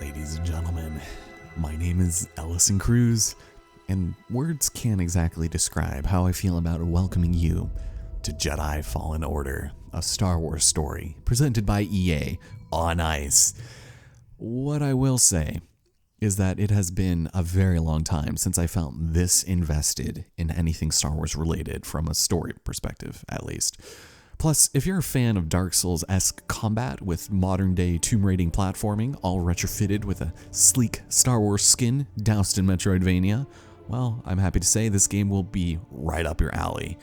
Ladies and gentlemen, my name is Ellison Cruz, and words can't exactly describe how I feel about welcoming you to Jedi Fallen Order, a Star Wars story presented by EA on ice. What I will say is that it has been a very long time since I felt this invested in anything Star Wars related, from a story perspective at least. Plus, if you're a fan of Dark Souls-esque combat with modern-day tomb raiding platforming, all retrofitted with a sleek Star Wars skin doused in Metroidvania, well, I'm happy to say this game will be right up your alley.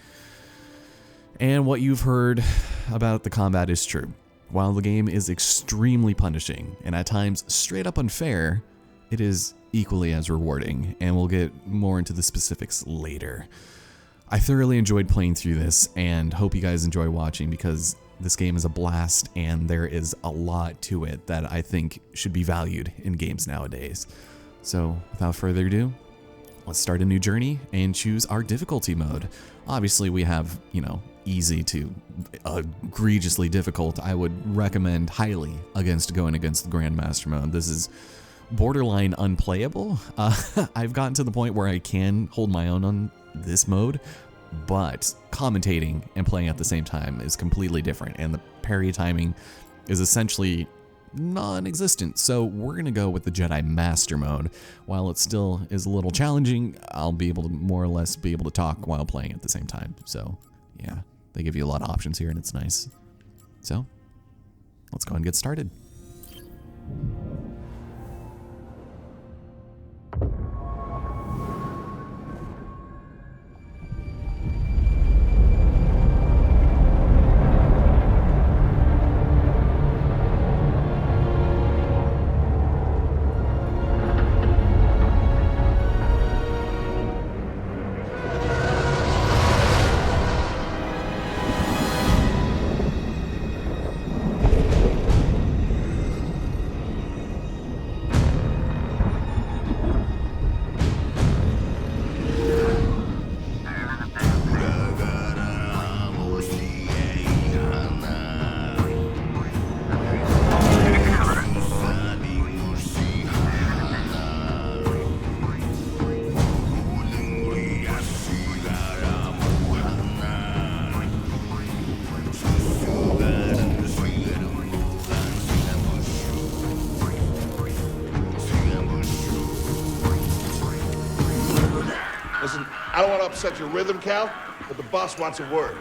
And what you've heard about the combat is true. While the game is extremely punishing and at times straight up unfair, it is equally as rewarding, and we'll get more into the specifics later. I thoroughly enjoyed playing through this and hope you guys enjoy watching, because this game is a blast and there is a lot to it that I think should be valued in games nowadays. So without further ado, let's start a new journey and choose our difficulty mode. Obviously we have, easy to egregiously difficult. I would recommend highly against going against the Grandmaster mode. This is borderline unplayable. I've gotten to the point where I can hold my own on this mode, but commentating and playing at the same time is completely different, and the parry timing is essentially non-existent. So we're gonna go with the Jedi Master mode. While it still is a little challenging, I'll be able to more or less be able to talk while playing at the same time. So yeah, they give you a lot of options here and it's nice. So let's go and get started. Listen, I don't want to upset your rhythm, Cal, but the boss wants a word.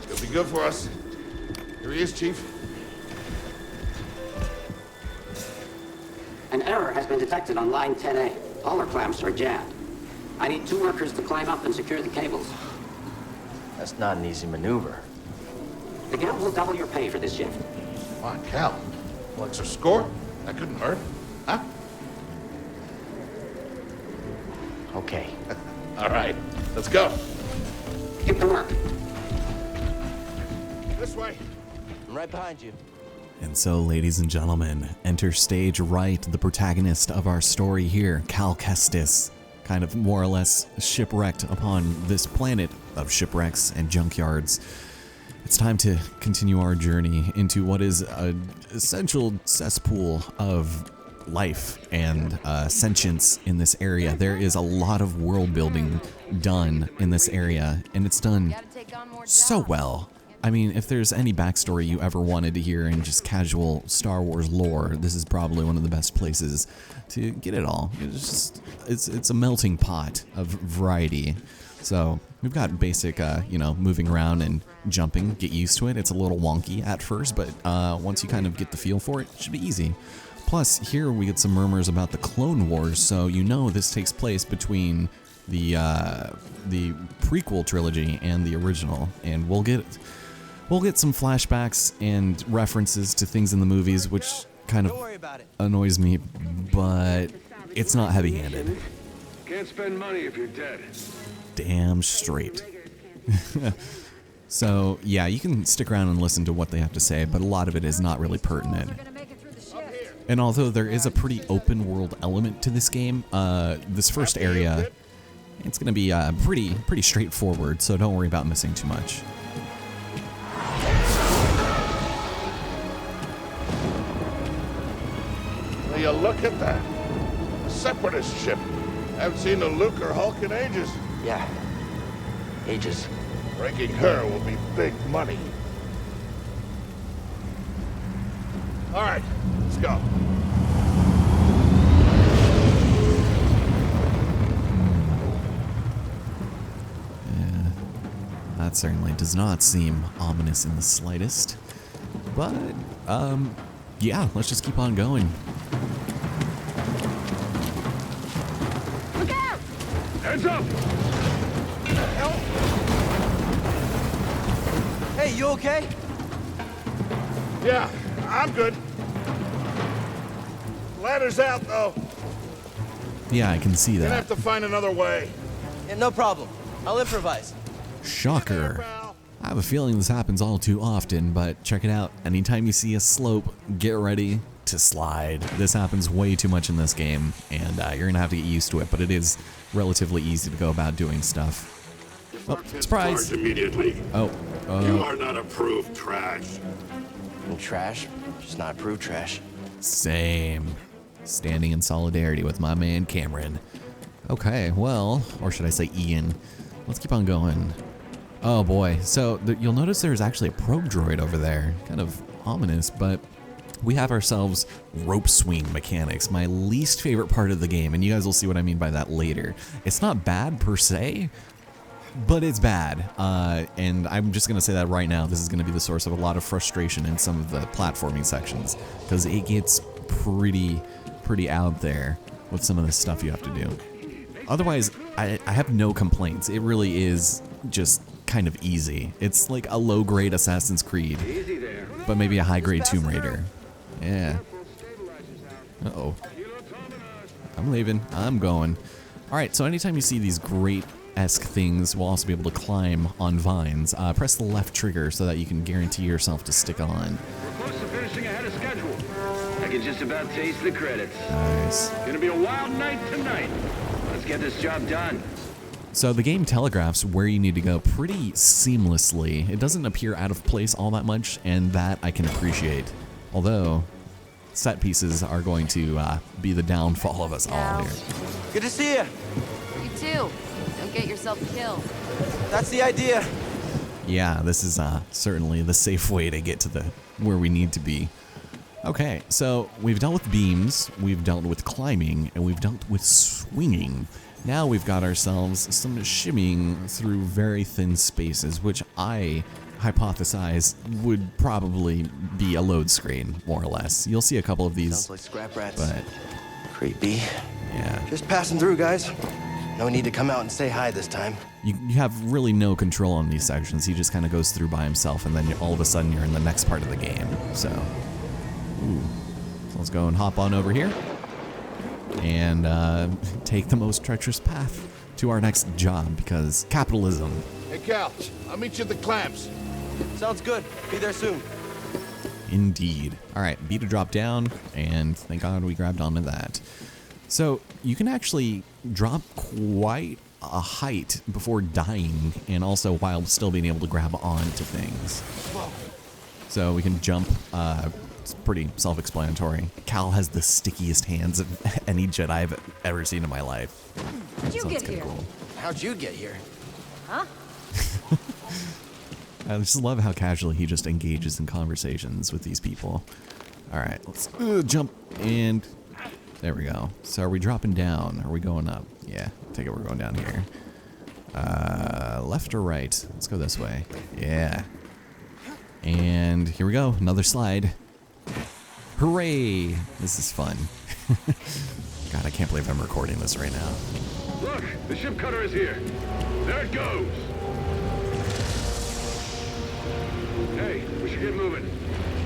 It'll be good for us. Here he is, Chief. An error has been detected on line 10A. All our clamps are jammed. I need 2 workers to climb up and secure the cables. That's not an easy maneuver. The guild will double your pay for this shift. Come on, Cal. Well, extra score? That couldn't hurt. Huh? Okay. All right, let's go. Get to work. This way. I'm right behind you. And so, ladies and gentlemen, enter stage right, the protagonist of our story here, Cal Kestis, kind of more or less shipwrecked upon this planet of shipwrecks and junkyards. It's time to continue our journey into what is an essential cesspool of life and sentience in this area. There is a lot of world building done in this area, and it's done so well. I mean, if there's any backstory you ever wanted to hear in just casual Star Wars lore, this is probably one of the best places to get it all. It's a melting pot of variety. So we've got basic, moving around and jumping. Get used to it. It's a little wonky at first, but once you kind of get the feel for it, it should be easy. Plus, here we get some murmurs about the Clone Wars, so this takes place between the prequel trilogy and the original, and we'll get some flashbacks and references to things in the movies, which kind of annoys me, but it's not heavy-handed. Can't spend money if you're dead. Damn straight. So, yeah, you can stick around and listen to what they have to say, but a lot of it is not really pertinent. And although there is a pretty open world element to this game, this first area, it's going to be pretty straightforward, so don't worry about missing too much. Will you look at that? A separatist ship. Haven't seen a Luke or Hulk in ages. Yeah. Ages. Breaking her will be big money. All right, let's go. That certainly does not seem ominous in the slightest. But, yeah, let's just keep on going. Look out! Heads up! Hey, you okay? Yeah, I'm good. Ladder's out, though. Yeah, I can see Gonna that. have to find another way. Yeah, no problem. I'll improvise. Shocker. I have a feeling this happens all too often, but check it out. Anytime you see a slope, get ready to slide. This happens way too much in this game, and you're gonna have to get used to it, but it is relatively easy to go about doing stuff. Oh, surprise! Immediately. Oh, You are not approved trash. And trash, just not approved trash. same. Standing in solidarity with my man Cameron. Okay, well, or should I say Ian. Let's keep on going. Oh boy, so you'll notice there's actually a probe droid over there. Kind of ominous, but we have ourselves rope swing mechanics, my least favorite part of the game, and you guys will see what I mean by that later. It's not bad per se, but it's bad, and I'm just gonna say that right now. This is gonna be the source of a lot of frustration in some of the platforming sections, because it gets pretty out there with some of the stuff you have to do. Otherwise, I have no complaints. It really is just kind of easy. It's like a low-grade Assassin's Creed, but maybe a high-grade Tomb Raider. Yeah. Uh-oh. I'm leaving. I'm going. All right, so anytime you see these great-esque things, we'll also be able to climb on vines. Press the left trigger so that you can guarantee yourself to stick on. We're close to finishing ahead of schedule. I can just about taste the credits. Nice. Gonna be a wild night tonight. Let's get this job done. So the game telegraphs where you need to go pretty seamlessly. It doesn't appear out of place all that much, and that I can appreciate. Although, set pieces are going to be the downfall of us all here. Good to see you. You too. Don't get yourself killed. That's the idea. Yeah, this is certainly the safe way to get to where we need to be. Okay, so we've dealt with beams, we've dealt with climbing, and we've dealt with swinging. Now we've got ourselves some shimmying through very thin spaces, which I hypothesize would probably be a load screen, more or less. You'll see a couple of these, Sounds like scrap rats. but Creepy. yeah. Just passing through, guys. No need to come out and say hi this time. You have really no control on these sections. He just kind of goes through by himself, and then all of a sudden you're in the next part of the game. So, ooh. So let's go and hop on over here and take the most treacherous path to our next job, because capitalism. Hey, Cal, I'll meet you at the clamps. Sounds good. Be there soon. Indeed. All right, B to drop down, and thank God we grabbed onto that. So you can actually drop quite a height before dying, and also while still being able to grab onto things. So we can jump. It's pretty self-explanatory. Cal has the stickiest hands of any Jedi I've ever seen in my life. How'd you So get that's kinda here? cool. How'd you get here? Huh? I just love how casually he just engages in conversations with these people. All right, let's jump, and there we go. So are we dropping down? Are we going up? Yeah, take it we're going down here. Left or right? Let's go this way. Yeah. And here we go, another slide. Hooray! This is fun. God, I can't believe I'm recording this right now. Look, the ship cutter is here. There it goes. Hey, we should get moving.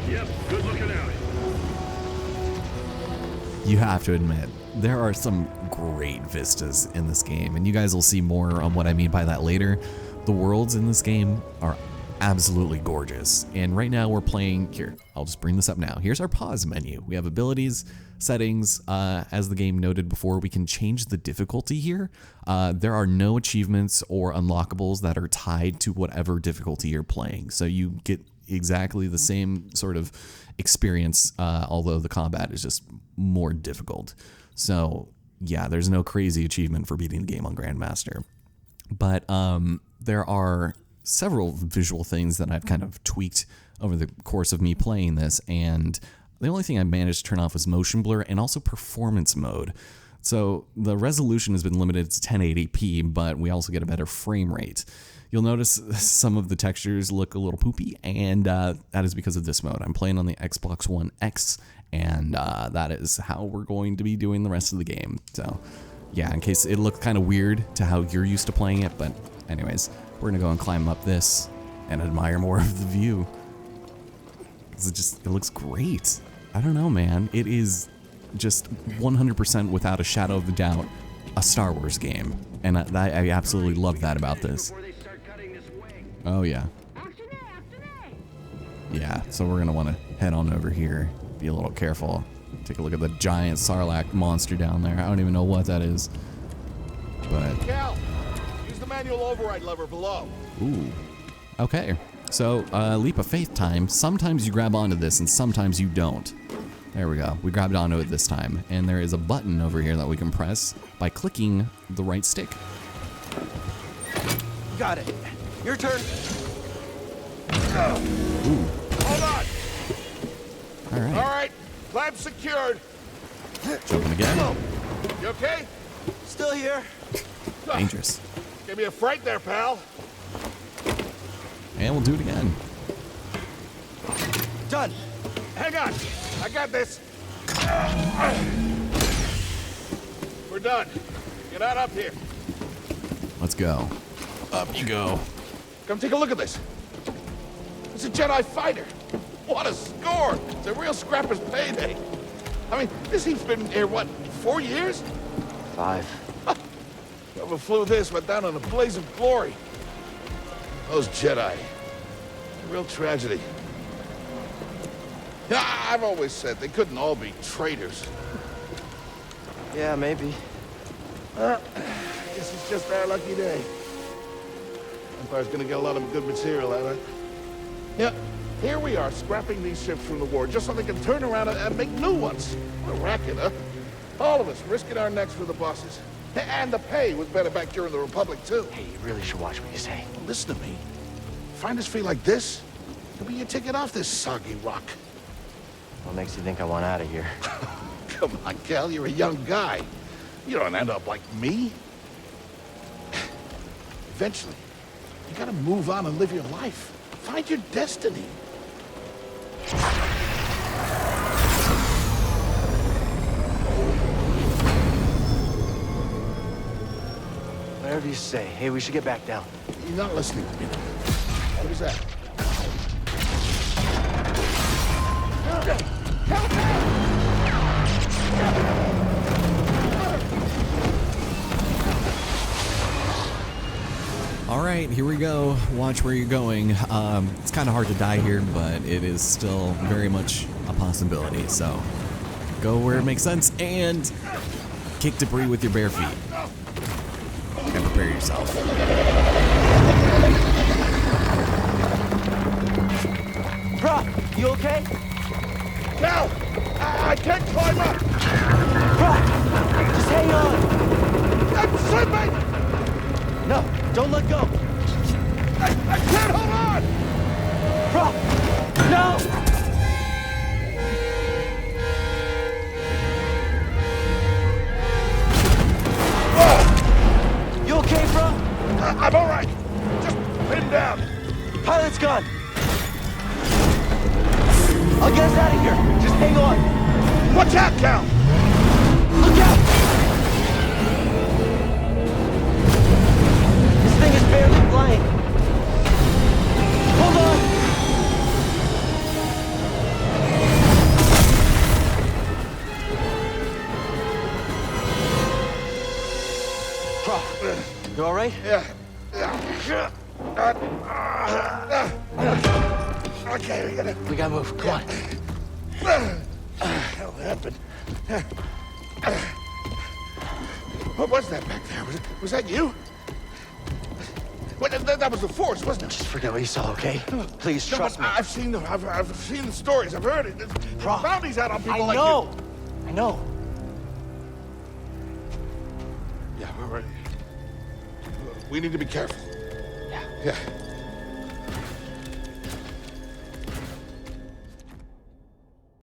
Yep, good looking out. You have to admit, there are some great vistas in this game, and you guys will see more on what I mean by that later. The worlds in this game are absolutely gorgeous, and right now we're playing here. I'll just bring this up now. Here's our pause menu. We have abilities, settings. As the game noted before, we can change the difficulty here. There are no achievements or unlockables that are tied to whatever difficulty you're playing, so you get exactly the same sort of experience, although the combat is just more difficult. So yeah, there's no crazy achievement for beating the game on Grandmaster. But there are several visual things that I've kind of tweaked over the course of me playing this, and the only thing I managed to turn off was motion blur and also performance mode. So the resolution has been limited to 1080p, but we also get a better frame rate. You'll notice some of the textures look a little poopy, and that is because of this mode. I'm playing on the Xbox One X, and that is how we're going to be doing the rest of the game. So yeah, in case it looked kind of weird to how you're used to playing it, but anyways, we're gonna go and climb up this and admire more of the view. It looks great. I don't know, man. It is just 100% without a shadow of a doubt a Star Wars game, and I absolutely love that about this. Oh yeah. Yeah, so we're gonna want to head on over here. Be a little careful. Take a look at the giant Sarlacc monster down there. I don't even know what that is, but Cal, use the manual override lever below. ooh. Okay, so leap of faith time. Sometimes you grab onto this, and sometimes you don't. There we go. We grabbed onto it this time, and there is a button over here that we can press by clicking the right stick. Got it. Your turn. Ooh. Hold on. All right. All right, clamp secured. Jumping again. You okay? Still here. Dangerous. Give me a fright there, pal. And we'll do it again. Done. Hang on. I got this. We're done. Get out up here. Let's go. Up you go. Come take a look at this. It's a Jedi fighter. What a score. It's a real scrapper's payday. I mean, this he's been here, what, 4 years? 5. Whoever flew this went down in a blaze of glory. Those Jedi. A real tragedy. Yeah, I've always said they couldn't all be traitors. Yeah, maybe. Guess it's just our lucky day. Empire's gonna get a lot of good material out of it. Yeah, here we are, scrapping these ships from the war just so they can turn around and make new ones. What a racket, huh? All of us risking our necks for the bosses. And the pay was better back during the Republic, too. Hey, you really should watch what you say. Listen to me. Find us free like this, it'll be your ticket off this soggy rock. What makes you think I want out of here? Come on, Cal, you're a young guy. You don't end up like me. Eventually, you gotta move on and live your life. Find your destiny. Whatever you say. Hey, we should get back down. You're not listening to me. What is that? All right, here we go. Watch where you're going. It's kind of hard to die here, but it is still very much a possibility. So go where it makes sense and kick debris with your bare feet. And prepare yourself. Brock, you okay? Cal! I can't climb up! Brock, just hang on. I'm slipping! No, don't let go. I can't hold on! Brock, no! You okay, bro? I'm all right. Just pinned down. Pilot's gone. I'll get us out of here. Just hang on. Watch out, Cal! Look out! This thing is barely flying. Hold on! You all right? Yeah. Okay, We gotta move. Come on. hell happened? What was that back there? Was that you? Wait, that was the Force, wasn't it? Just forget what you saw, okay? Please, No, trust but me. I've seen the stories. I've heard it. There's bounties out on people like I know. you. Yeah, all right. We need to be careful. Yeah. Yeah.